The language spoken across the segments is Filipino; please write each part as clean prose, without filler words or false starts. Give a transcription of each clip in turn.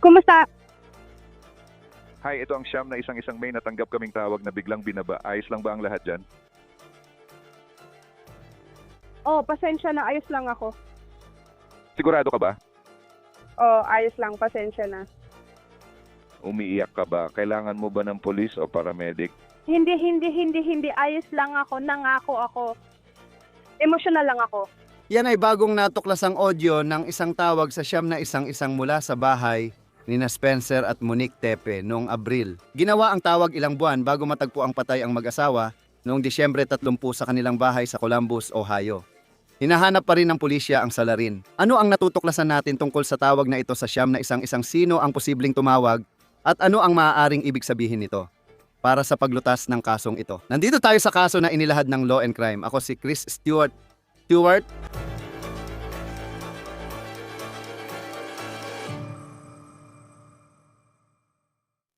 Kumusta? Hi, ito ang Siyam na isang may natanggap kaming tawag na biglang binaba. Ayos lang ba ang lahat dyan? Oh, pasensya na. Ayos lang ako. Sigurado ka ba? Oh, ayos lang. Pasensya na. Umiiyak ka ba? Kailangan mo ba ng polis o paramedic? Hindi. Ayos lang ako. Nangako ako. Emotional lang ako. Yan ay bagong natuklasang audio ng isang tawag sa Siyam na isang mula sa bahay ni na Spencer at Monique Tepe noong Abril. Ginawa ang tawag ilang buwan bago matagpo ang patay ang mag-asawa noong Disyembre 30 sa kanilang bahay sa Columbus, Ohio. Hinahanap pa rin ng pulisya ang salarin. Ano ang natutuklasan natin tungkol sa tawag na ito sa Siyam na isang sino ang posibleng tumawag at ano ang maaaring ibig sabihin nito para sa paglutas ng kasong ito? Nandito tayo sa kaso na inilahad ng Law and Crime. Ako si Chris Stewart.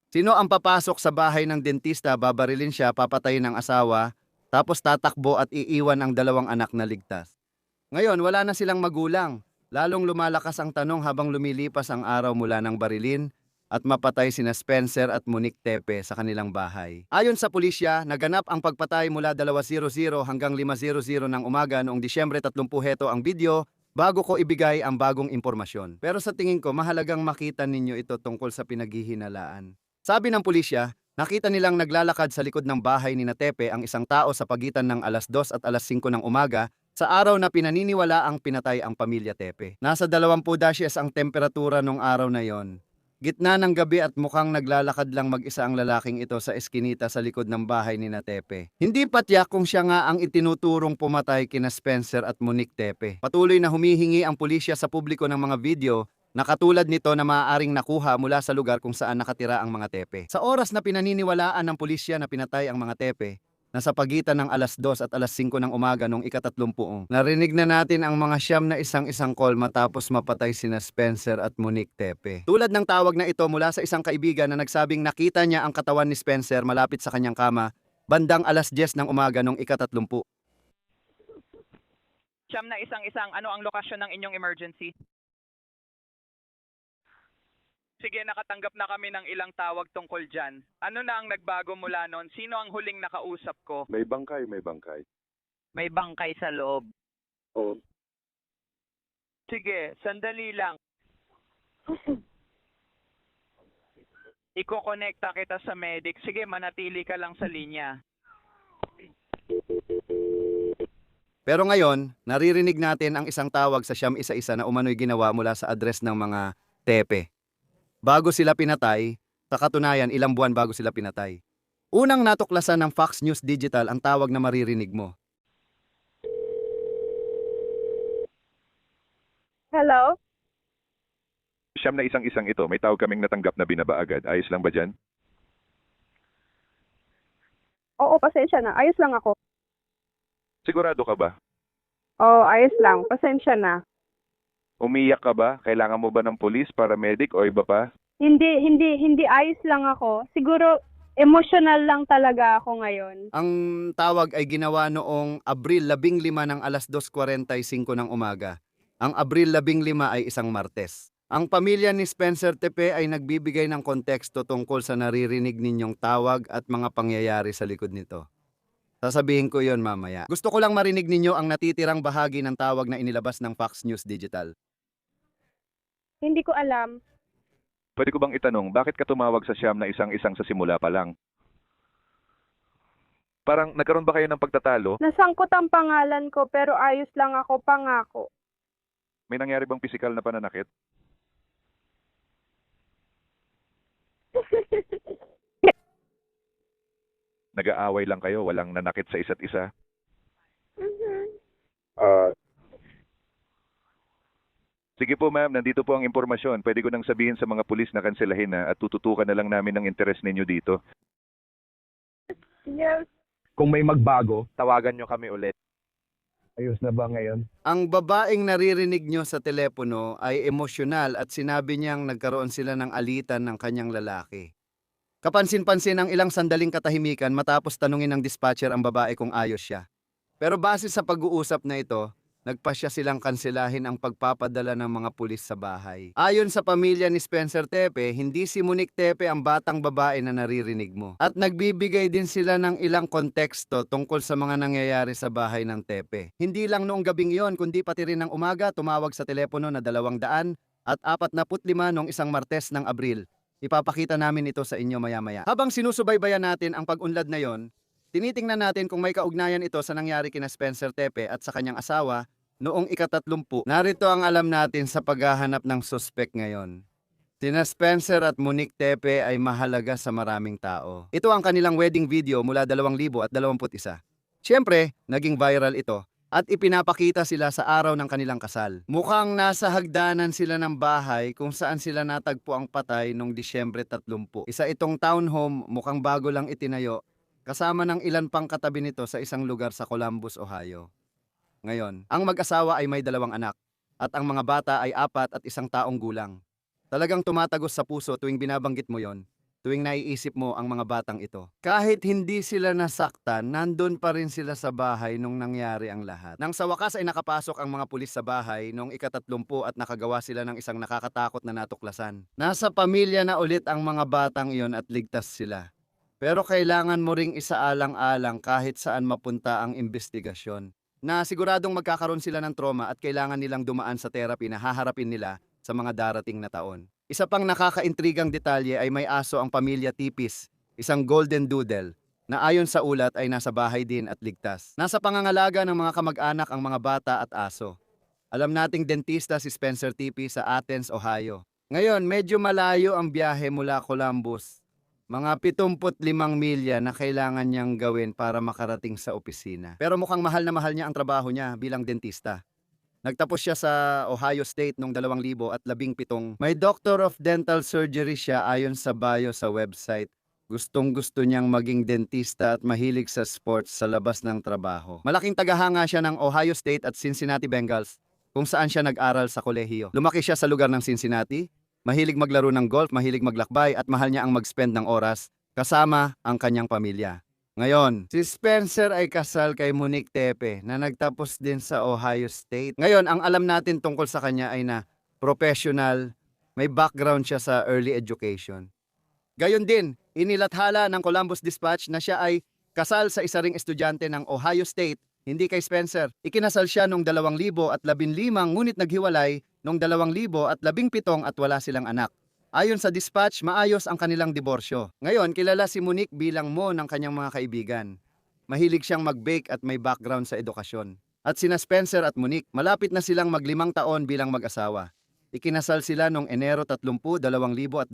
Sino ang papasok sa bahay ng dentista, babarilin siya, papatayin ng asawa, tapos tatakbo at iiwan ang dalawang anak na ligtas? Ngayon, wala na silang magulang. Lalong lumalakas ang tanong habang lumilipas ang araw mula ng barilin at mapatay sina Spencer at Monique Tepe sa kanilang bahay. Ayon sa pulisya, naganap ang pagpatay mula 2:00 hanggang 5:00 ng umaga noong Disyembre 30. Heto ang video bago ko ibigay ang bagong impormasyon. Pero sa tingin ko, mahalagang makita ninyo ito tungkol sa pinaghihinalaan. Sabi ng pulisya, nakita nilang naglalakad sa likod ng bahay ni Tepe ang isang tao sa pagitan ng 2:00 at 5:00 ng umaga sa araw na pinaniniwala ang pinatay ang pamilya Tepe. Nasa 20 ang temperatura nung araw na yon. Gitna ng gabi at mukhang naglalakad lang mag-isa ang lalaking ito sa eskinita sa likod ng bahay ni Tepe. Hindi pa tiyak kung siya nga ang itinuturong pumatay kina Spencer at Monique Tepe. Patuloy na humihingi ang pulisya sa publiko ng mga video na katulad nito na maaaring nakuha mula sa lugar kung saan nakatira ang mga Tepe. Sa oras na pinaniniwalaan ng pulisya na pinatay ang mga Tepe, nasa pagitan ng 2:00 at 5:00 ng umaga noong ika-30. Narinig na natin ang mga Siyam na isang call matapos mapatay sina Spencer at Monique Tepe. Tulad ng tawag na ito mula sa isang kaibigan na nagsabing nakita niya ang katawan ni Spencer malapit sa kanyang kama bandang 10:00 ng umaga noong ika-30. Siyam na isang, ano ang lokasyon ng inyong emergency? Sige, nakatanggap na kami ng ilang tawag tungkol dyan. Ano na ang nagbago mula noon? Sino ang huling nakausap ko? May bangkay, may bangkay. May bangkay sa loob. Oo. Sige, sandali lang. Iko-connecta kita sa medic. Sige, manatili ka lang sa linya. Pero ngayon, naririnig natin ang isang tawag sa Siyam isa na umano'y ginawa mula sa address ng mga Tepe. Bago sila pinatay, sa katunayan ilang buwan bago sila pinatay. Unang natuklasan ng Fox News Digital ang tawag na maririnig mo. Hello? Siyam na isang ito, may tawag kaming natanggap na binaba agad. Ayos lang ba dyan? Oo, pasensya na. Ayos lang ako. Sigurado ka ba? Oh, ayos lang. Pasensya na. Umiiyak ka ba? Kailangan mo ba ng polis, paramedic o iba pa? Hindi. Ayos lang ako. Siguro, emotional lang talaga ako ngayon. Ang tawag ay ginawa noong Abril 15 ng 2:45 ng umaga. Ang Abril 15 ay isang Martes. Ang pamilya ni Spencer Tepe ay nagbibigay ng konteksto tungkol sa naririnig ninyong tawag at mga pangyayari sa likod nito. Sasabihin ko yon mamaya. Gusto ko lang marinig ninyo ang natitirang bahagi ng tawag na inilabas ng Fox News Digital. Hindi ko alam. Pwede ko bang itanong, bakit ka tumawag sa Siyam na isang sa simula pa lang? Parang nagkaroon ba kayo ng pagtatalo? Nasangkot ang pangalan ko pero ayos lang ako, pangako. May nangyari bang pisikal na pananakit? Nag-aaway lang kayo, walang nanakit sa isa't isa? Sige po ma'am, nandito po ang impormasyon. Pwede ko nang sabihin sa mga pulis na kanselahin na at tututukan na lang namin ng interes ninyo dito. Yes. Kung may magbago, tawagan nyo kami ulit. Ayos na ba ngayon? Ang babaeng naririnig nyo sa telepono ay emosyonal at sinabi niyang nagkaroon sila ng alitan ng kanyang lalaki. Kapansin-pansin ang ilang sandaling katahimikan matapos tanungin ng dispatcher ang babae kung ayos siya. Pero base sa pag-uusap na ito, nagpasya silang kanselahin ang pagpapadala ng mga pulis sa bahay. Ayon sa pamilya ni Spencer Tepe, hindi si Monique Tepe ang batang babae na naririnig mo. At nagbibigay din sila ng ilang konteksto tungkol sa mga nangyayari sa bahay ng Tepe. Hindi lang noong gabing iyon, kundi pati rin ng umaga tumawag sa telepono na 200 at 45 noong isang Martes ng Abril. Ipapakita namin ito sa inyo maya-maya. Habang sinusubaybayan natin ang pag-unlad na yon, tinitingnan natin kung may kaugnayan ito sa nangyari kina Spencer Tepe at sa kanyang asawa noong ika-30. Narito ang alam natin sa paghahanap ng suspek ngayon. Sina Spencer at Monique Tepe ay mahalaga sa maraming tao. Ito ang kanilang wedding video mula 2021. Siyempre, naging viral ito at ipinapakita sila sa araw ng kanilang kasal. Mukhang nasa hagdanan sila ng bahay kung saan sila natagpo ang patay noong Disyembre 30. Isa itong townhome, mukhang bago lang itinayo, kasama ng ilan pang katabi nito sa isang lugar sa Columbus, Ohio. Ngayon, ang mag-asawa ay may 2 anak at ang mga bata ay 4 at 1 taong gulang. Talagang tumatagos sa puso tuwing binabanggit mo yon, tuwing naiisip mo ang mga batang ito. Kahit hindi sila nasaktan, nandun pa rin sila sa bahay nung nangyari ang lahat. Nang sa wakas ay nakapasok ang mga pulis sa bahay noong ika-30 at nakagawa sila ng isang nakakatakot na natuklasan. Nasa pamilya na ulit ang mga batang iyon at ligtas sila. Pero kailangan mo ring isaalang-alang kahit saan mapunta ang investigasyon, na siguradong magkakaroon sila ng trauma at kailangan nilang dumaan sa therapy na haharapin nila sa mga darating na taon. Isa pang nakakaintrigang detalye ay may aso ang pamilya Tipis, isang golden doodle, na ayon sa ulat ay nasa bahay din at ligtas. Nasa pangangalaga ng mga kamag-anak ang mga bata at aso. Alam nating dentista si Spencer Tipis sa Athens, Ohio. Ngayon, medyo malayo ang biyahe mula Columbus. Mga 75 milya na kailangan niyang gawin para makarating sa opisina. Pero mukhang mahal na mahal niya ang trabaho niya bilang dentista. Nagtapos siya sa Ohio State noong 2017. May Doctor of Dental Surgery siya ayon sa bio sa website. Gustong-gusto niyang maging dentista at mahilig sa sports sa labas ng trabaho. Malaking tagahanga siya ng Ohio State at Cincinnati Bengals, kung saan siya nag-aral sa kolehiyo. Lumaki siya sa lugar ng Cincinnati. Mahilig maglaro ng golf, mahilig maglakbay at mahal niya ang mag-spend ng oras kasama ang kanyang pamilya. Ngayon, si Spencer ay kasal kay Monique Tepe na nagtapos din sa Ohio State. Ngayon, ang alam natin tungkol sa kanya ay na professional, may background siya sa early education. Gayon din, inilathala ng Columbus Dispatch na siya ay kasal sa isa ring estudyante ng Ohio State, hindi kay Spencer. Ikinasal siya noong 2015 ngunit naghiwalay noong 2017 at wala silang anak. Ayon sa dispatch, maayos ang kanilang diborsyo. Ngayon, kilala si Monique bilang mo ng kanyang mga kaibigan. Mahilig siyang mag-bake at may background sa edukasyon. At sina Spencer at Monique, malapit na silang mag-5 taon bilang mag-asawa. Ikinasal sila noong Enero 30, 2021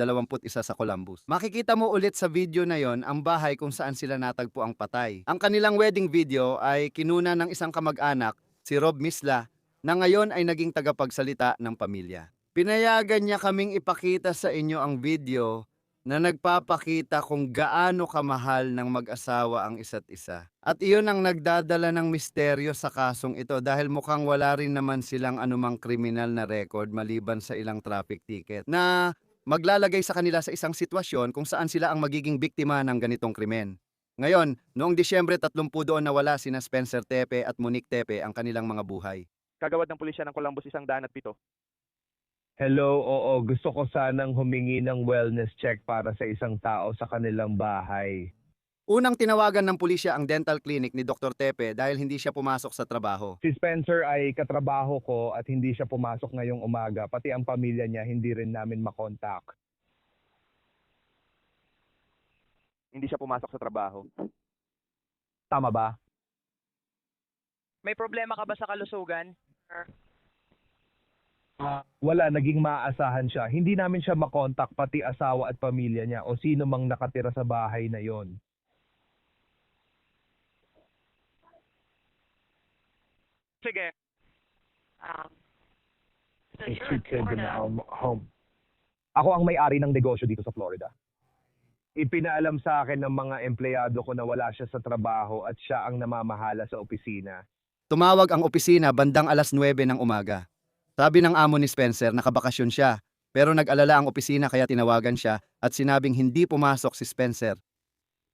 sa Columbus. Makikita mo ulit sa video na yon ang bahay kung saan sila natagpo ang patay. Ang kanilang wedding video ay kinuna ng isang kamag-anak, si Rob Misla, na ngayon ay naging tagapagsalita ng pamilya. Pinayagan niya kaming ipakita sa inyo ang video na nagpapakita kung gaano kamahal ng mag-asawa ang isa't isa. At iyon ang nagdadala ng misteryo sa kasong ito dahil mukhang wala rin naman silang anumang kriminal na record maliban sa ilang traffic ticket na maglalagay sa kanila sa isang sitwasyon kung saan sila ang magiging biktima ng ganitong krimen. Ngayon, noong Disyembre 30 doon nawala sina Spencer Tepe at Monique Tepe ang kanilang mga buhay. Kagawad ng pulisya ng Columbus 107. Hello, oo, gusto ko sanang humingi ng wellness check para sa isang tao sa kanilang bahay. Unang tinawagan ng pulisya ang dental clinic ni Dr. Tepe dahil hindi siya pumasok sa trabaho. Si Spencer ay katrabaho ko at hindi siya pumasok ngayong umaga. Pati ang pamilya niya hindi rin namin makontak. Hindi siya pumasok sa trabaho. Tama ba? May problema ka ba sa kalusugan? Wala, naging maaasahan siya. Hindi namin siya makontak, pati asawa at pamilya niya o sino mang nakatira sa bahay na yon. Sige. Home. Ako ang may-ari ng negosyo dito sa Florida. Ipinaalam sa akin ng mga empleyado ko na wala siya sa trabaho at siya ang namamahala sa opisina. Tumawag ang opisina bandang 9:00 ng umaga. Sabi ng amo ni Spencer nakabakasyon siya, pero nag-alala ang opisina kaya tinawagan siya at sinabing hindi pumasok si Spencer.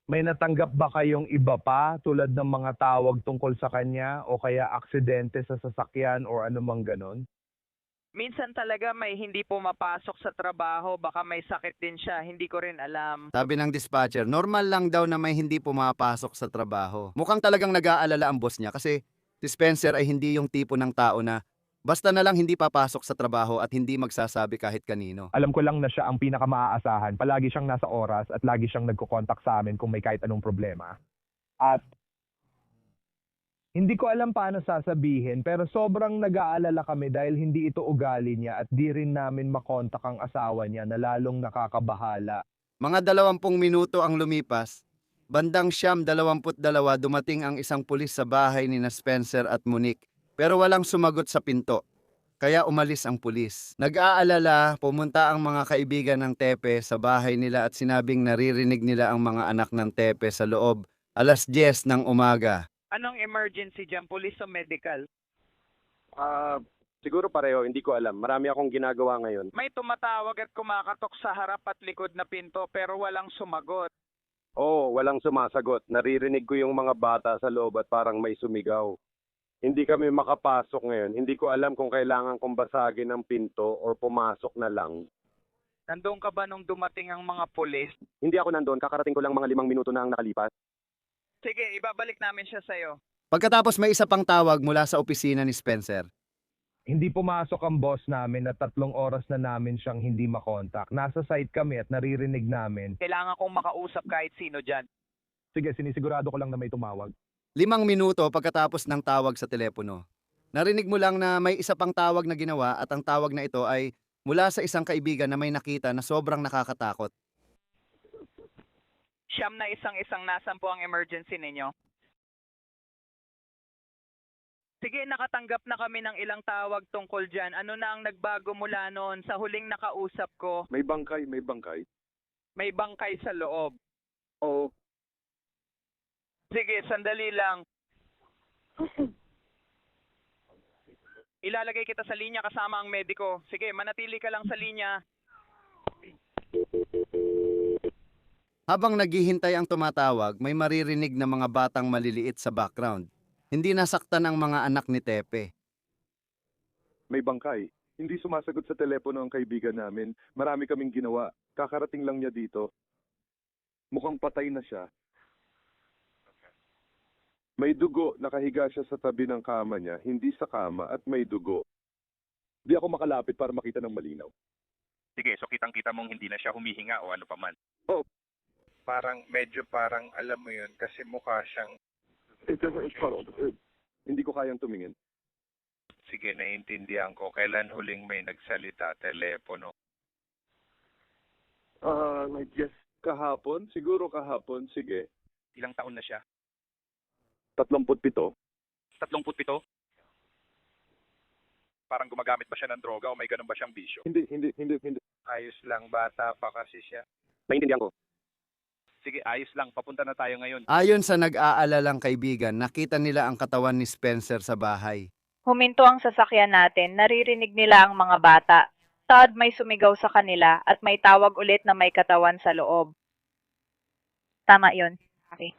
May natanggap ba kayong iba pa tulad ng mga tawag tungkol sa kanya o kaya aksidente sa sasakyan o anumang ganon? Minsan talaga may hindi pumapasok sa trabaho, baka may sakit din siya, hindi ko rin alam. Sabi ng dispatcher, normal lang daw na may hindi pumapasok sa trabaho. Mukhang talagang nag-aalala ang boss niya kasi si Spencer ay hindi yung tipo ng tao na basta na lang hindi papasok sa trabaho at hindi magsasabi kahit kanino. Alam ko lang na siya ang pinakamaaasahan. Palagi siyang nasa oras at lagi siyang nagko-contact sa amin kung may kahit anong problema. At hindi ko alam paano sasabihin pero sobrang nag-aalala kami dahil hindi ito ugali niya at di rin namin makontak ang asawa niya na lalong nakakabahala. Mga 20 minuto ang lumipas. Bandang 22:22 dumating ang isang pulis sa bahay ni na Spencer at Monique pero walang sumagot sa pinto. Kaya umalis ang pulis. Nag-aalala, pumunta ang mga kaibigan ng Tepe sa bahay nila at sinabing naririnig nila ang mga anak ng Tepe sa loob 10:00 ng umaga. Anong emergency dyan, police o medical? Siguro pareho, hindi ko alam. Marami akong ginagawa ngayon. May tumatawag at kumakatok sa harap at likod na pinto pero walang sumagot. Oo, walang sumasagot. Naririnig ko yung mga bata sa loob at parang may sumigaw. Hindi kami makapasok ngayon. Hindi ko alam kung kailangan kong basagin ang pinto or pumasok na lang. Nandun ka ba nung dumating ang mga pulis? Hindi ako nandoon. Kakarating ko lang mga 5 minuto na ang nakalipas. Sige, ibabalik namin siya sa'yo. Pagkatapos may isa pang tawag mula sa opisina ni Spencer. Hindi pumasok ang boss namin at 3 oras na namin siyang hindi makontak. Nasa site kami at naririnig namin. Kailangan kong makausap kahit sino dyan. Sige, sinisigurado ko lang na may tumawag. 5 minuto pagkatapos ng tawag sa telepono. Narinig mo lang na may isa pang tawag na ginawa at ang tawag na ito ay mula sa isang kaibigan na may nakita na sobrang nakakatakot. Siyam na isang nasan po ang emergency ninyo? Sige, nakatanggap na kami ng ilang tawag tungkol dyan. Ano na ang nagbago mula noon sa huling nakausap ko? May bangkay, may bangkay. May bangkay sa loob. Oo. Sige, sandali lang. Ilalagay kita sa linya kasama ang mediko. Sige, manatili ka lang sa linya. Habang naghihintay ang tumatawag, may maririnig na mga batang maliliit sa background. Hindi nasaktan ang mga anak ni Tepe. May bangkay. Hindi sumasagot sa telepono ang kaibigan namin. Marami kaming ginawa. Kakarating lang niya dito. Mukhang patay na siya. May dugo, nakahiga siya sa tabi ng kama niya, hindi sa kama at may dugo. Di ako makalapit para makita ng malinaw. Sige, so kitang-kita mong hindi na siya humihinga o ano pa man. Oh. Parang alam mo yun kasi mukha siyang, Hindi ko kayang tumingin. sige, naiintindihan ko, kailan huling may nagsalita, telepono. I guess kahapon, siguro kahapon, sige. Ilang taon na siya? 37. 37? Parang gumagamit ba siya ng droga o may ganun ba siyang bisyo? Hindi. Ayos lang, bata pa kasi siya. Naintindihan ko. Sige, ayos lang, papunta na tayo ngayon. Ayon sa nag-aalalang kaibigan, nakita nila ang katawan ni Spencer sa bahay. Huminto ang sasakyan natin, naririnig nila ang mga bata. Todd, may sumigaw sa kanila at may tawag ulit na may katawan sa loob. Tama yun. Okay.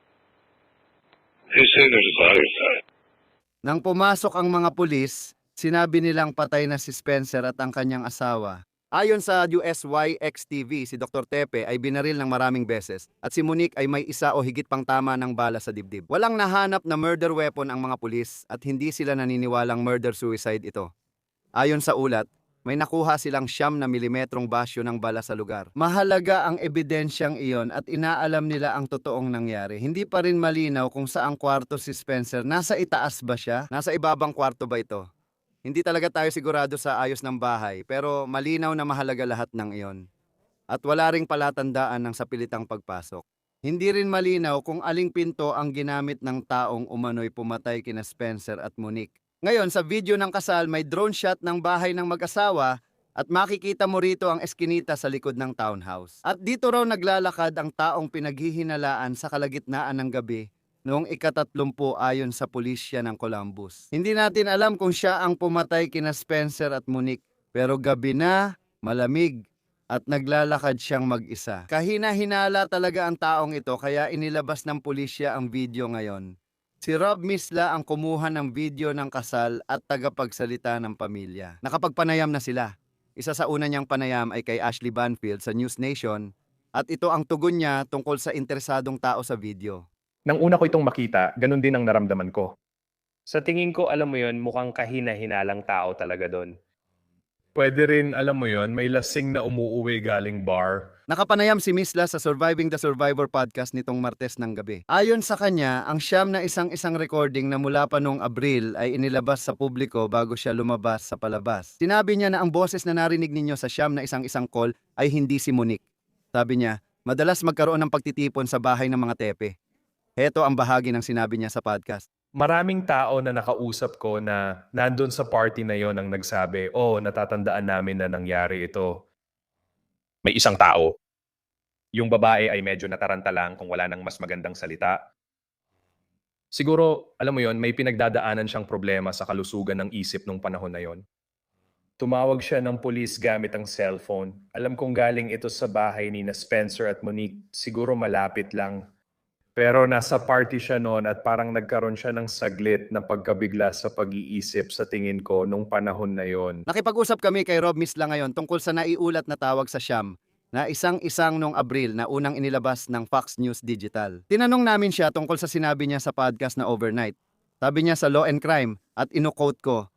Nang pumasok ang mga pulis, sinabi nilang patay na si Spencer at ang kanyang asawa. Ayon sa USYX-TV, si Dr. Tepe ay binaril ng maraming beses at si Monique ay may isa o higit pang tama ng bala sa dibdib. Walang nahanap na murder weapon ang mga pulis at hindi sila naniniwalang murder-suicide ito. Ayon sa ulat, may nakuha silang 9 milimetrong basyo ng bala sa lugar. Mahalaga ang ebidensyang iyon at inaalam nila ang totoong nangyari. Hindi pa rin malinaw kung saang kwarto si Spencer. Nasa itaas ba siya? Nasa ibabang kwarto ba ito? Hindi talaga tayo sigurado sa ayos ng bahay, pero malinaw na mahalaga lahat ng iyon. At wala ring palatandaan ng sapilitang pagpasok. Hindi rin malinaw kung aling pinto ang ginamit ng taong umano'y pumatay kina Spencer at Monique. Ngayon, sa video ng kasal, may drone shot ng bahay ng mag-asawa at makikita mo rito ang eskinita sa likod ng townhouse. At dito raw naglalakad ang taong pinaghihinalaan sa kalagitnaan ng gabi noong ika-30 ayon sa pulisya ng Columbus. Hindi natin alam kung siya ang pumatay kina Spencer at Monique, pero gabi na, malamig, at naglalakad siyang mag-isa. Kahina-hinala talaga ang taong ito kaya inilabas ng pulisya ang video ngayon. Si Rob Misla ang kumuha ng video ng kasal at tagapagsalita ng pamilya. Nakapagpanayam na sila. Isa sa una niyang panayam ay kay Ashley Banfield sa News Nation at ito ang tugon niya tungkol sa interesadong tao sa video. Nang una ko itong makita, ganun din ang naramdaman ko. Sa tingin ko, alam mo yon, mukhang kahina-hinalang tao talaga doon. Pwede rin, alam mo yon, may lasing na umuuwi galing bar. Nakapanayam si Misla sa Surviving the Survivor podcast nitong Martes ng gabi. Ayon sa kanya, ang siyam na isang recording na mula pa noong Abril ay inilabas sa publiko bago siya lumabas sa palabas. Sinabi niya na ang boses na narinig ninyo sa siyam na isang call ay hindi si Monique. Sabi niya, madalas magkaroon ng pagtitipon sa bahay ng mga tepe. Heto ang bahagi ng sinabi niya sa podcast. Maraming tao na nakausap ko na nandun sa party na yon ang nagsabi, oh, natatandaan namin na nangyari ito. May isang tao. Yung babae ay medyo nataranta lang kung wala nang mas magandang salita. Siguro, alam mo yon, may pinagdadaanan siyang problema sa kalusugan ng isip nung panahon na yon. Tumawag siya ng pulis gamit ang cellphone. Alam kong galing ito sa bahay ni na Spencer at Monique. Siguro malapit lang. Pero nasa party siya noon at parang nagkaroon siya ng saglit na pagkabigla sa pag-iisip sa tingin ko nung panahon na yon. Nakipag-usap kami kay Rob Misla ngayon tungkol sa naiulat na tawag sa siyam na isang noong Abril na unang inilabas ng Fox News Digital. Tinanong namin siya tungkol sa sinabi niya sa podcast na Overnight. Sabi niya sa Law and Crime at ino-quote ko,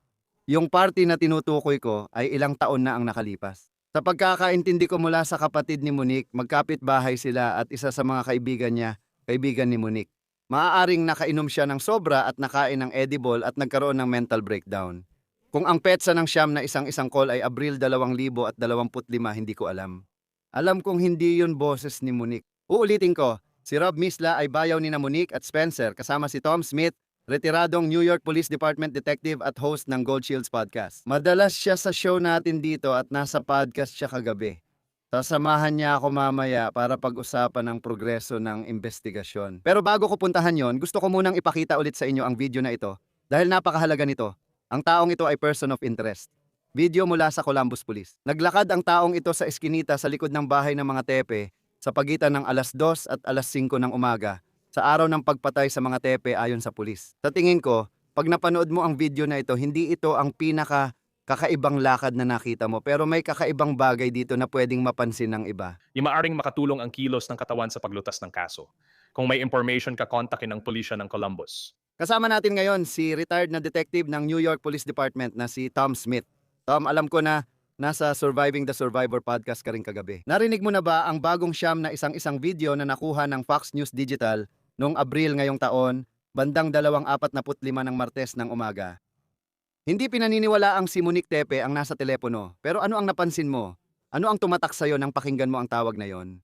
yung party na tinutukoy ko ay ilang taon na ang nakalipas. Sa pagkakaintindi ko mula sa kapatid ni Monique, magkapit bahay sila at isa sa mga kaibigan niya, kaibigan ni Monique. Maaaring nakainom siya ng sobra at nakain ng edible at nagkaroon ng mental breakdown. Kung ang petsa ng siyam na isang call ay Abril 2025, hindi ko alam. Alam kong hindi yun boses ni Monique. Uulitin ko, si Rob Misla ay bayaw ni na Monique at Spencer kasama si Tom Smith, retiradong New York Police Department detective at host ng Gold Shields podcast. Madalas siya sa show natin dito at nasa podcast siya kagabi. Sasamahan niya ako mamaya para pag-usapan ang progreso ng investigasyon. Pero bago ko puntahan yon, gusto ko munang ipakita ulit sa inyo ang video na ito dahil napakahalaga nito. Ang taong ito ay person of interest. Video mula sa Columbus Police. Naglakad ang taong ito sa eskinita sa likod ng bahay ng mga tepe sa pagitan ng alas 2 at alas 5 ng umaga sa araw ng pagpatay sa mga tepe ayon sa pulis. Sa tingin ko, pag napanood mo ang video na ito, hindi ito ang kakaibang lakad na nakita mo pero may kakaibang bagay dito na pwedeng mapansin ng iba. Yung maaring makatulong ang kilos ng katawan sa paglutas ng kaso. Kung may information ka, kontakin ang pulisya ng Columbus. Kasama natin ngayon si retired na detective ng New York Police Department na si Tom Smith. Tom, alam ko na nasa Surviving the Survivor podcast ka rin kagabi. Narinig mo na ba ang bagong siyam na isang video na nakuha ng Fox News Digital noong Abril ngayong taon, bandang 2:45 ng Martes ng umaga? Hindi pinaniniwala ang si Monique Tepe ang nasa telepono, pero ano ang napansin mo? Ano ang tumatak sa'yo nang pakinggan mo ang tawag na yon?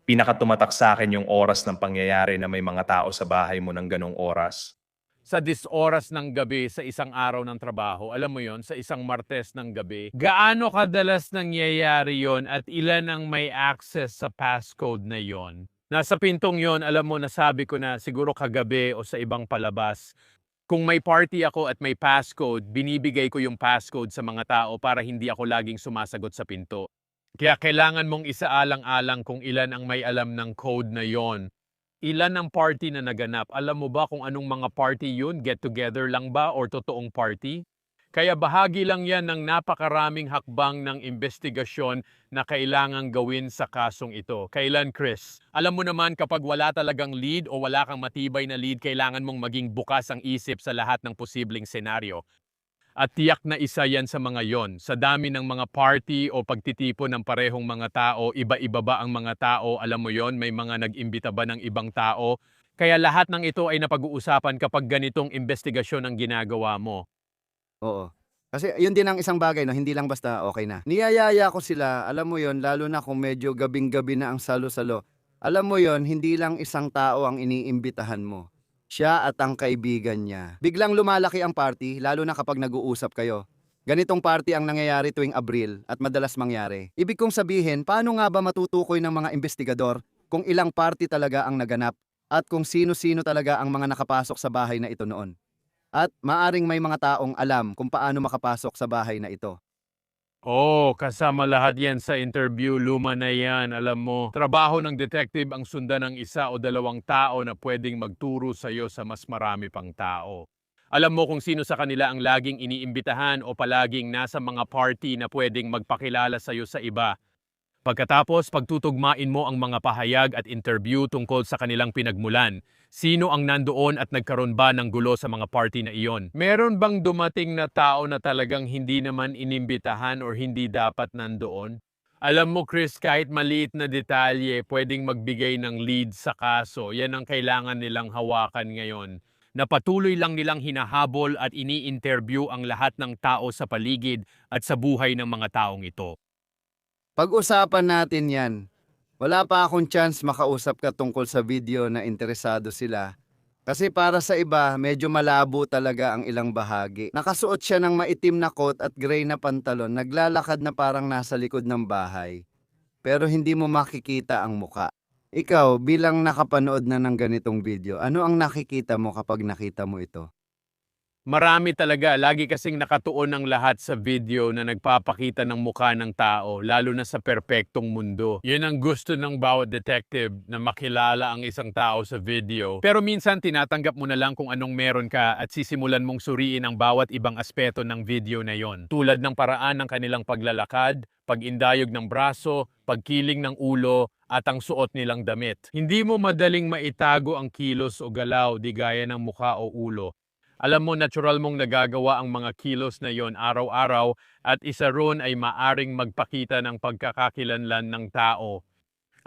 Pinakatumatak sa akin yung oras ng pangyayari na may mga tao sa bahay mo ng ganong oras. Sa 10 oras ng gabi sa isang araw ng trabaho, alam mo yon, sa isang Martes ng gabi, gaano kadalas nangyayari yon at ilan ang may access sa passcode na yon? Nasa pintong yon, alam mo, nasabi ko na siguro kagabi o sa ibang palabas, kung may party ako at may passcode, binibigay ko yung passcode sa mga tao para hindi ako laging sumasagot sa pinto. Kaya kailangan mong isaalang-alang kung ilan ang may alam ng code na yon. Ilan ang party na naganap? Alam mo ba kung anong mga party yun? Get together lang ba or totoong party? Kaya bahagi lang yan ng napakaraming hakbang ng investigasyon na kailangang gawin sa kasong ito. Kailan, Chris? Alam mo naman kapag wala talagang lead o wala kang matibay na lead, kailangan mong maging bukas ang isip sa lahat ng posibleng senaryo. At tiyak na isa yan sa mga yon. Sa dami ng mga party o pagtitipon ng parehong mga tao, iba-iba ba ang mga tao? Alam mo yon, may mga nag-imbita ba ng ibang tao? Kaya lahat ng ito ay napag-uusapan kapag ganitong investigasyon ang ginagawa mo. Oo. Kasi yun din ang isang bagay, no? Hindi lang basta okay na. Niyayaya ko sila, alam mo yon, lalo na kung medyo gabing-gabi na ang salo-salo. Alam mo yon, hindi lang isang tao ang iniimbitahan mo. Siya at ang kaibigan niya. Biglang lumalaki ang party, lalo na kapag nag-uusap kayo. Ganitong party ang nangyayari tuwing Abril at madalas mangyari. Ibig kong sabihin, paano nga ba matutukoy ng mga investigador kung ilang party talaga ang naganap at kung sino-sino talaga ang mga nakapasok sa bahay na ito noon? At maaring may mga taong alam kung paano makapasok sa bahay na ito. Kasama lahat yan sa interview, luma na yan, alam mo. Trabaho ng detective ang sundan ng isa o dalawang tao na pwedeng magturo sa'yo sa mas marami pang tao. Alam mo kung sino sa kanila ang laging iniimbitahan o palaging nasa mga party na pwedeng magpakilala sa'yo sa iba. Pagkatapos, pagtutugmain mo ang mga pahayag at interview tungkol sa kanilang pinagmulan. Sino ang nandoon at nagkaroon ba ng gulo sa mga party na iyon? Meron bang dumating na tao na talagang hindi naman inimbitahan or hindi dapat nandoon? Alam mo, Chris, kahit maliit na detalye, pwedeng magbigay ng lead sa kaso. Yan ang kailangan nilang hawakan ngayon. Na patuloy lang nilang hinahabol at ini-interview ang lahat ng tao sa paligid at sa buhay ng mga taong ito. Pag-usapan natin yan. Wala pa akong chance makausap ka tungkol sa video na interesado sila. Kasi para sa iba, medyo malabo talaga ang ilang bahagi. Nakasuot siya ng maitim na coat at gray na pantalon, naglalakad na parang nasa likod ng bahay. Pero hindi mo makikita ang muka. Ikaw, bilang nakapanood na ng ganitong video, ano ang nakikita mo kapag nakita mo ito? Marami talaga, lagi kasing nakatuon ang lahat sa video na nagpapakita ng mukha ng tao, lalo na sa perpektong mundo. Yan ang gusto ng bawat detective, na makilala ang isang tao sa video. Pero minsan tinatanggap mo na lang kung anong meron ka at sisimulan mong suriin ang bawat ibang aspeto ng video na yon. Tulad ng paraan ng kanilang paglalakad, pag-indayog ng braso, pagkiling ng ulo, at ang suot nilang damit. Hindi mo madaling maitago ang kilos o galaw di gaya ng mukha o ulo. Alam mo, natural mong nagagawa ang mga kilos na yon araw-araw at isa ron ay maaring magpakita ng pagkakakilanlan ng tao.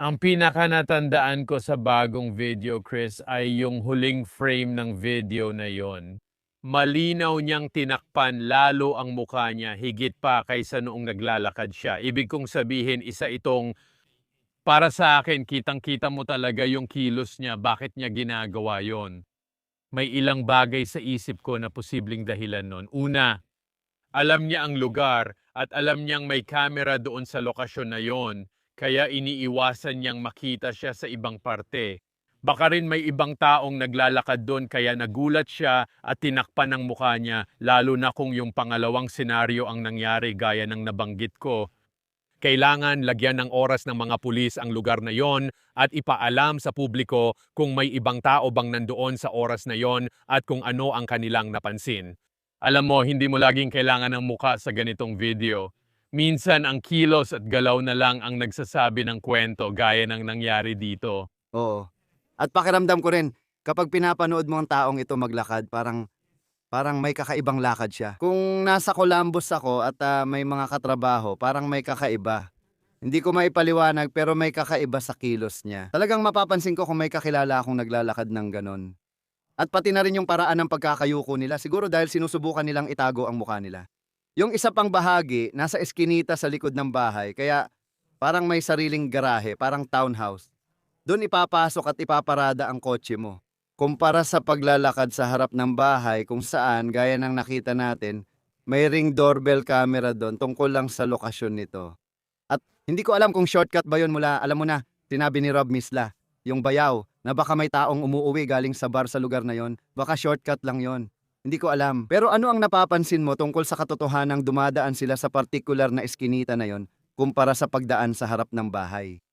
Ang pinakanatandaan ko sa bagong video, Chris, ay yung huling frame ng video na yon. Malinaw niyang tinakpan lalo ang mukha niya, higit pa kaysa noong naglalakad siya. Ibig kong sabihin, isa itong, para sa akin, kitang-kita mo talaga yung kilos niya, bakit niya ginagawa yon. May ilang bagay sa isip ko na posibleng dahilan nun. Una, alam niya ang lugar at alam niyang may camera doon sa lokasyon na yon, kaya iniiwasan niyang makita siya sa ibang parte. Baka rin may ibang taong naglalakad doon kaya nagulat siya at tinakpan ang mukha niya, lalo na kung yung pangalawang senaryo ang nangyari gaya ng nabanggit ko. Kailangan lagyan ng oras ng mga pulis ang lugar na yon at ipaalam sa publiko kung may ibang tao bang nandoon sa oras na yon at kung ano ang kanilang napansin. Alam mo, hindi mo laging kailangan ng muka sa ganitong video. Minsan ang kilos at galaw na lang ang nagsasabi ng kwento gaya ng nangyari dito. Oo. At pakiramdam ko rin, kapag pinapanood mo ang taong ito maglakad, parang may kakaibang lakad siya. Kung nasa Columbus ako at may mga katrabaho, parang may kakaiba. Hindi ko maipaliwanag pero may kakaiba sa kilos niya. Talagang mapapansin ko kung may kakilala akong naglalakad ng ganon. At pati na rin yung paraan ng pagkakayuko nila, siguro dahil sinusubukan nilang itago ang mukha nila. Yung isa pang bahagi, nasa eskinita sa likod ng bahay, kaya parang may sariling garahe, parang townhouse. Doon ipapasok at ipaparada ang kotse mo. Kumpara sa paglalakad sa harap ng bahay kung saan, gaya ng nakita natin, may ring doorbell camera doon tungkol lang sa lokasyon nito. At hindi ko alam kung shortcut ba yun mula, alam mo na, sinabi ni Rob Misla, yung bayaw, na baka may taong umuuwi galing sa bar sa lugar na yon, baka shortcut lang yon. Hindi ko alam. Pero ano ang napapansin mo tungkol sa katotohanang dumadaan sila sa partikular na eskinita na yon kumpara sa pagdaan sa harap ng bahay?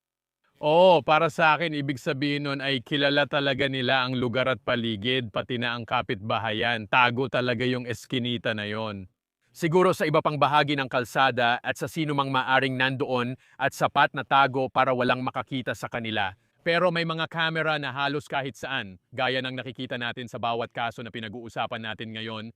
Para sa akin, ibig sabihin nun ay kilala talaga nila ang lugar at paligid, pati na ang kapitbahayan. Tago talaga yung eskinita na yon. Siguro sa iba pang bahagi ng kalsada at sa sino mang maaring nandoon at sapat na tago para walang makakita sa kanila. Pero may mga camera na halos kahit saan, gaya ng nakikita natin sa bawat kaso na pinag-uusapan natin ngayon.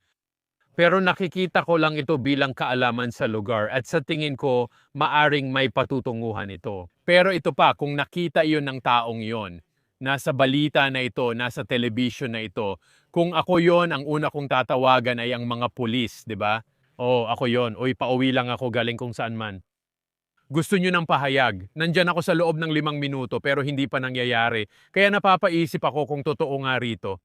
Pero nakikita ko lang ito bilang kaalaman sa lugar at sa tingin ko, maaring may patutunguhan ito. Pero ito pa, kung nakita iyon ng taong yon, nasa balita na ito, nasa television na ito, kung ako yon, ang una kong tatawagan ay ang mga pulis, di ba? Ako yon. Pauwi lang ako galing kung saan man. Gusto nyo ng pahayag. Nandyan ako sa loob ng 5 minuto pero hindi pa nangyayari. Kaya napapaisip ako kung totoo nga rito.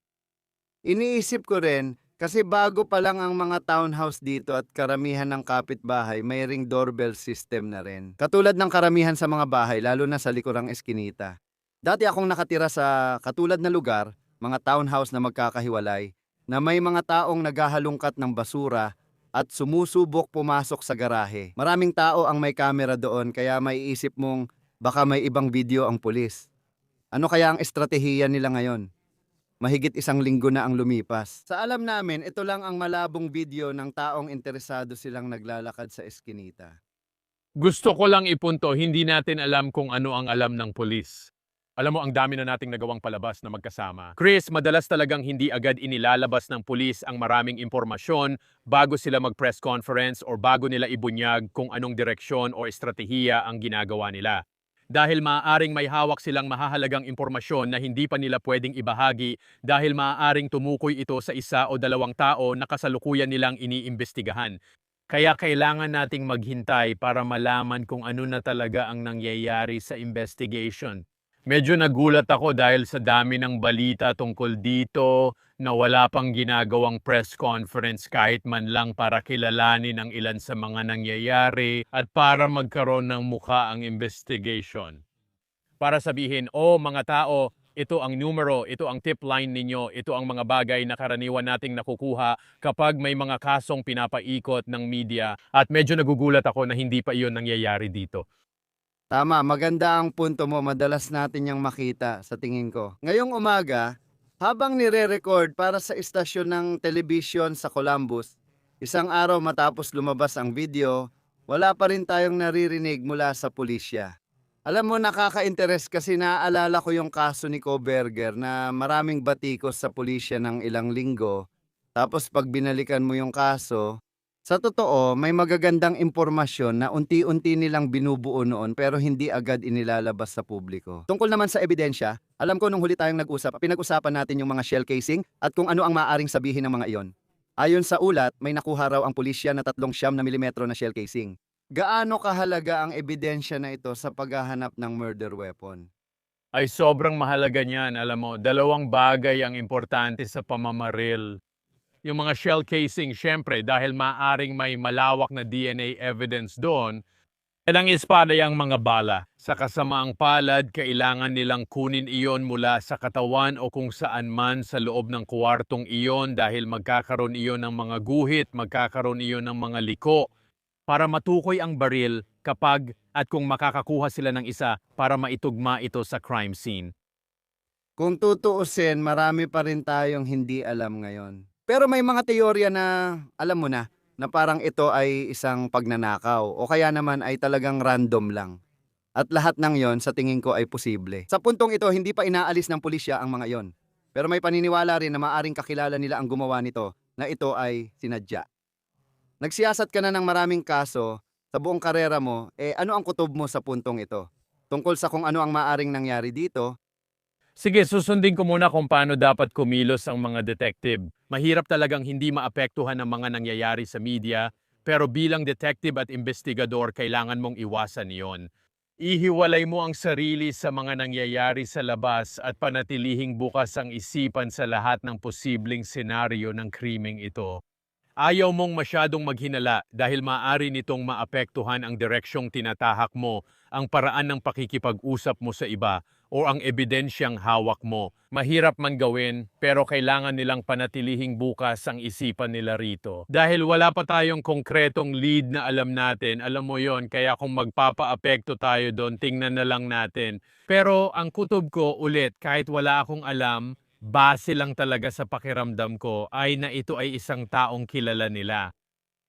Iniisip ko rin, kasi bago pa lang ang mga townhouse dito at karamihan ng kapitbahay, may ring doorbell system na rin. Katulad ng karamihan sa mga bahay, lalo na sa likurang eskinita. Dati akong nakatira sa katulad na lugar, mga townhouse na magkakahiwalay, na may mga taong naghahalungkat ng basura at sumusubok pumasok sa garahe. Maraming tao ang may kamera doon kaya maiisip mong baka may ibang video ang pulis. Ano kaya ang estratehiya nila ngayon? Mahigit 1 linggo na ang lumipas. Sa alam namin, ito lang ang malabong video ng taong interesado silang naglalakad sa eskinita. Gusto ko lang ipunto, hindi natin alam kung ano ang alam ng pulis. Alam mo, ang dami na nating nagawang palabas na magkasama. Chris, madalas talagang hindi agad inilalabas ng pulis ang maraming impormasyon bago sila mag-press conference or bago nila ibunyag kung anong direksyon o estratehiya ang ginagawa nila. Dahil maaaring may hawak silang mahahalagang impormasyon na hindi pa nila pwedeng ibahagi dahil maaaring tumukoy ito sa 1 o 2 tao na kasalukuyan nilang iniimbestigahan. Kaya kailangan nating maghintay para malaman kung ano na talaga ang nangyayari sa investigation. Medyo nagulat ako dahil sa dami ng balita tungkol dito na wala pang ginagawang press conference kahit man lang para kilalanin ang ilan sa mga nangyayari at para magkaroon ng mukha ang investigation. Para sabihin, oh mga tao, ito ang numero, ito ang tip line ninyo, ito ang mga bagay na karaniwan nating nakukuha kapag may mga kasong pinapaikot ng media at medyo nagugulat ako na hindi pa iyon nangyayari dito. Tama, maganda ang punto mo. Madalas natin yung makita sa tingin ko. Ngayong umaga, habang nire-record para sa istasyon ng telebisyon sa Columbus, 1 araw matapos lumabas ang video, wala pa rin tayong naririnig mula sa pulisya. Alam mo, nakaka-interest kasi naaalala ko yung kaso ni Koberger na maraming batikos sa pulisya ng ilang linggo. Tapos pag binalikan mo yung kaso, sa totoo, may magagandang impormasyon na unti-unti nilang binubuo noon pero hindi agad inilalabas sa publiko. Tungkol naman sa ebidensya, alam ko nung huli tayong nag-usap, pinag-usapan natin yung mga shell casing at kung ano ang maaaring sabihin ng mga iyon. Ayon sa ulat, may nakuha raw ang pulisya na 3 mm na shell casing. Gaano kahalaga ang ebidensya na ito sa paghahanap ng murder weapon? Ay sobrang mahalaga niyan, alam mo, 2 bagay ang importante sa pamamaril. Yung mga shell casing, syempre, dahil maaring may malawak na DNA evidence doon, ang espada ang mga bala. Sa kasamaang palad, kailangan nilang kunin iyon mula sa katawan o kung saan man sa loob ng kwartong iyon dahil magkakaroon iyon ng mga guhit, magkakaroon iyon ng mga liko para matukoy ang baril kapag at kung makakakuha sila ng isa para maitugma ito sa crime scene. Kung tutuusin, marami pa rin tayong hindi alam ngayon. Pero may mga teorya na, alam mo na parang ito ay isang pagnanakaw o kaya naman ay talagang random lang. At lahat ng yon sa tingin ko ay posible. Sa puntong ito, hindi pa inaalis ng pulisya ang mga yon. Pero may paniniwala rin na maaring kakilala nila ang gumawa nito na ito ay sinadya. Nagsiyasat ka na ng maraming kaso sa buong karera mo, ano ang kutob mo sa puntong ito? Tungkol sa kung ano ang maaring nangyari dito. Sige, susundin ko muna kung paano dapat kumilos ang mga detective. Mahirap talagang hindi maapektuhan ang mga nangyayari sa media, pero bilang detective at investigador, kailangan mong iwasan iyon. Ihiwalay mo ang sarili sa mga nangyayari sa labas at panatilihing bukas ang isipan sa lahat ng posibleng senaryo ng krimeng ito. Ayaw mong masyadong maghinala dahil maaari nitong maapektuhan ang direksyong tinatahak mo, ang paraan ng pakikipag-usap mo sa iba, o ang ebidensyang hawak mo. Mahirap man gawin, pero kailangan nilang panatilihing bukas ang isipan nila rito. Dahil wala pa tayong konkretong lead na alam natin, alam mo yon, kaya kung magpapa-apekto tayo doon, tingnan na lang natin. Pero ang kutob ko ulit, kahit wala akong alam, base lang talaga sa pakiramdam ko ay na ito ay isang taong kilala nila.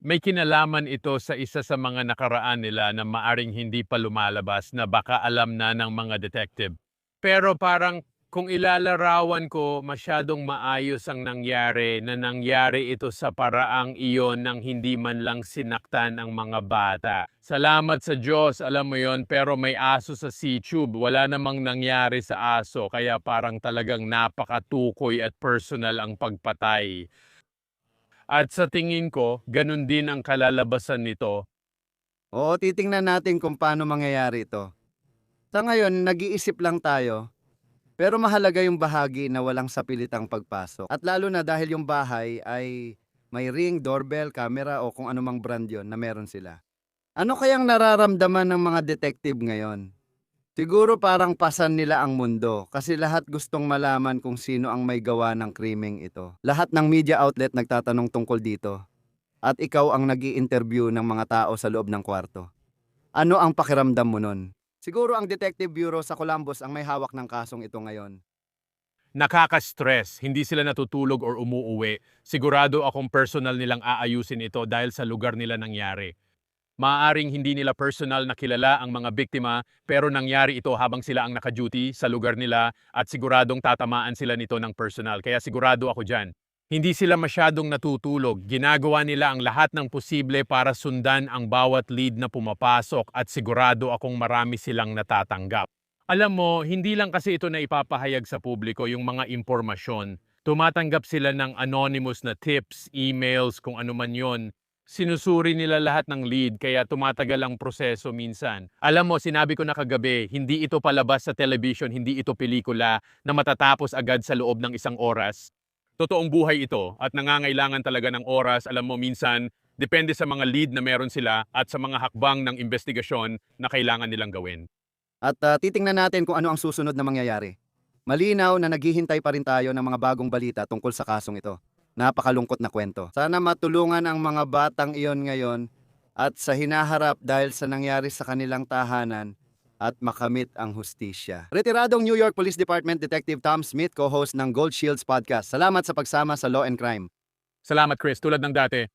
May kinalaman ito sa isa sa mga nakaraan nila na maaring hindi pa lumalabas na baka alam na ng mga detective. Pero parang kung ilalarawan ko, masyadong maayos ang nangyari na nangyari ito sa paraang iyon nang hindi man lang sinaktan ang mga bata. Salamat sa Diyos, alam mo yon, pero may aso sa C-tube. Wala namang nangyari sa aso, kaya parang talagang napakatukoy at personal ang pagpatay. At sa tingin ko, ganun din ang kalalabasan nito. Oo, titingnan natin kung paano mangyayari ito. Sa ngayon, nag-iisip lang tayo. Pero mahalaga yung bahagi na walang sapilitang pagpasok. At lalo na dahil yung bahay ay may ring, doorbell, camera o kung anumang brand yon na meron sila. Ano kayang nararamdaman ng mga detective ngayon? Siguro parang pasan nila ang mundo kasi lahat gustong malaman kung sino ang may gawa ng krimeng ito. Lahat ng media outlet nagtatanong tungkol dito. at ikaw ang nag-i-interview ng mga tao sa loob ng kwarto. Ano ang pakiramdam mo nun? Siguro ang Detective Bureau sa Columbus ang may hawak ng kasong ito ngayon. Nakaka-stress, hindi sila natutulog or umuuwi. Sigurado akong personal nilang aayusin ito dahil sa lugar nila nangyari. Maaaring hindi nila personal na kilala ang mga biktima pero nangyari ito habang sila ang naka-duty sa lugar nila at siguradong tatamaan sila nito ng personal. Kaya sigurado ako dyan. Hindi sila masyadong natutulog. Ginagawa nila ang lahat ng posible para sundan ang bawat lead na pumapasok at sigurado akong marami silang natatanggap. Alam mo, hindi lang kasi ito na ipapahayag sa publiko yung mga impormasyon. Tumatanggap sila ng anonymous na tips, emails, kung ano man yon. Sinusuri nila lahat ng lead kaya tumatagal ang proseso minsan. Alam mo, sinabi ko na kagabi, hindi ito palabas sa television, hindi ito pelikula na matatapos agad sa loob ng isang oras. Totoong buhay ito at nangangailangan talaga ng oras. Alam mo, minsan, depende sa mga lead na meron sila at sa mga hakbang ng investigasyon na kailangan nilang gawin. At titingnan natin kung ano ang susunod na mangyayari. Malinaw na naghihintay pa rin tayo ng mga bagong balita tungkol sa kasong ito. Napakalungkot na kwento. Sana matulungan ang mga batang iyon ngayon at sa hinaharap dahil sa nangyari sa kanilang tahanan at makamit ang hustisya. Retiradong New York Police Department Detective Tom Smith, co-host ng Gold Shields Podcast. Salamat sa pagsama sa Law and Crime. Salamat Chris, tulad ng dati.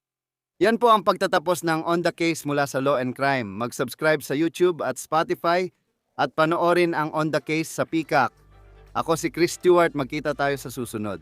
Yan po ang pagtatapos ng On The Case mula sa Law and Crime. Mag-subscribe sa YouTube at Spotify at panoorin ang On The Case sa Peacock. Ako si Chris Stewart, magkita tayo sa susunod.